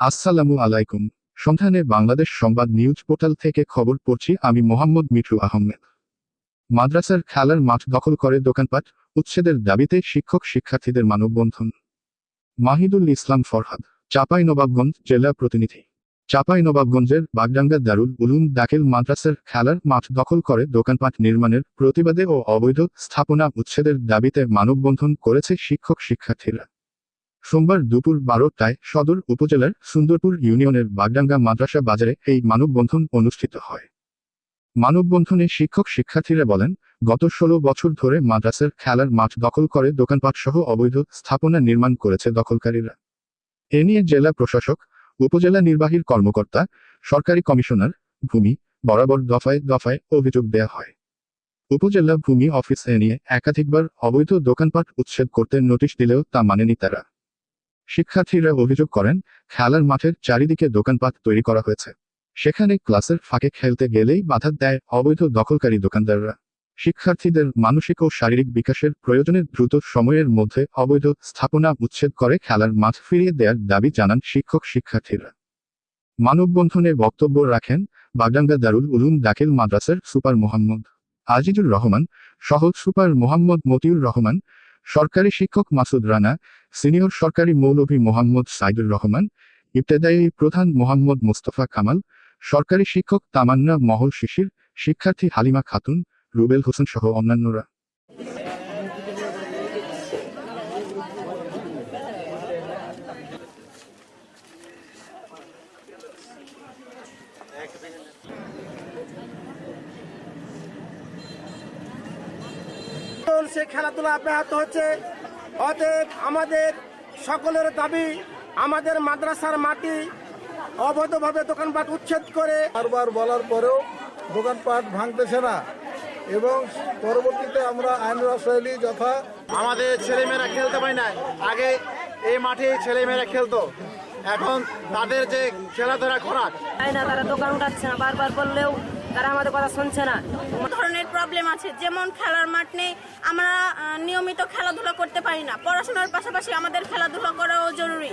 আসসালামু আলাইকুম। সন্ধানে বাংলাদেশ সংবাদ নিউজ পোর্টাল থেকে খবর পড়ছি আমি মোহাম্মদ মিঠু আহমেদ। মাদ্রাসার খেলার মাঠ দখল করে দোকানপাট, উচ্ছেদের দাবিতে শিক্ষক শিক্ষার্থীদের মানববন্ধন। মাহিদুল ইসলাম ফরহাদ, চাঁপাইনবাবগঞ্জ জেলা প্রতিনিধি। চাঁপাইনবাবগঞ্জের বাগডাঙ্গা দারুল উলুম দাখিল মাদ্রাসার খেলার মাঠ দখল করে দোকানপাট নির্মাণের প্রতিবাদে ও অবৈধ স্থাপনা উচ্ছেদের দাবিতে মানববন্ধন করেছে শিক্ষক শিক্ষার্থীরা। সোমবার দুপুর 12টায় সদর উপজেলার সুন্দরপুর ইউনিয়নের বাগডাঙ্গা মাদ্রাসা বাজারে এই মানববন্ধন অনুষ্ঠিত হয়। মানববন্ধনে শিক্ষক শিক্ষার্থীরা বলেন, গত 16 বছর ধরে মাদ্রাসার খেলার মাঠ দখল করে দোকানপাট সহ অবৈধ স্থাপনা নির্মাণ করেছে দখলকারীরা। এ নিয়ে জেলা প্রশাসক, উপজেলা নির্বাহীর কর্মকর্তা, সরকারি কমিশনার ভূমি বরাবর দফায় দফায় অভিযোগ দেয়া হয়। উপজেলা ভূমি অফিস এ নিয়ে একাধিকবার অবৈধ দোকানপাট উচ্ছেদ করতে নোটিশ দিলেও তা মানেনি তারা। শিক্ষার্থীরা অভিযোগ করেন, খেলার মাঠের চারিদিকে দোকানপাট তৈরি করা হয়েছে, সেখানে ক্লাসের ফাঁকে খেলতে গেলেই বাধা দেয় অবৈধ দখলকারী দোকানদাররা। শিক্ষার্থীদের মানসিক ও শারীরিক বিকাশের প্রয়োজনে দ্রুত সময়ের মধ্যে অবৈধ স্থাপনা উচ্ছেদ করে খেলার মাঠ ফিরিয়ে দেওয়ার দাবি জানান শিক্ষক শিক্ষার্থীরা। মানববন্ধনে বক্তব্য রাখেন বাগডাঙ্গা দারুল উলুম দাখিল মাদ্রাসার সুপার মোহাম্মদ আজিজুর রহমান, সহ সুপার মোহাম্মদ মতিউর রহমান, সরকারি শিক্ষক মাসুদ রানা, সিনিয়র সরকারি মৌলভী মোহাম্মদ সাইদুর রহমান, ইবতেদায়ী প্রধান মোহাম্মদ মোস্তফা কামাল, সরকারি শিক্ষক তামান্না মহল শিশির, শিক্ষার্থী হালিমা খাতুন, রুবেল হোসেন সহ অন্যান্যরা। সে খেলাধুলা ব্যাহত হচ্ছে। অতএব আমাদের সকলের দাবি, আমাদের মাদ্রাসার মাটি অবৈধভাবে দোকানপাট উচ্ছেদ করে বারবার বলার পরেও দোকানপাট ভাঙতেছে না এবং পরবর্তীতে আমরা আইন রাসায়লি যথা আমাদের ছেলেমেয়েরা খেলতে পারে না। আগে এই মাঠে ছেলেমেয়েরা খেলতো, এখন তাদের যে খেলাধুলা খরাক, তারা দোকান উঠাচ্ছে না, বারবার বললেও তারা আমাদের কথা শুনছে না। ধরনের প্রবলেম আছে, যেমন খেলার মাঠ নেই, আমরা নিয়মিত খেলাধুলা করতে পারি না। পড়াশোনার পাশাপাশি আমাদের খেলাধুলা করাও জরুরি।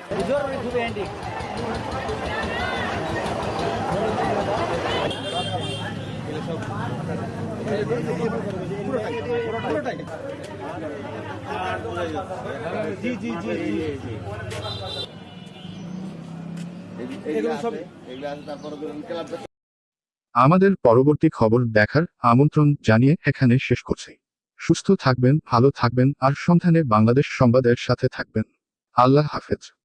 আমাদের পরবর্তী খবর দেখার আমন্ত্রণ জানিয়ে এখানে শেষ করছি। সুস্থ থাকবেন, ভালো থাকবেন আর সন্ধানে বাংলাদেশ সংবাদের সাথে থাকবেন। আল্লাহ হাফেজ।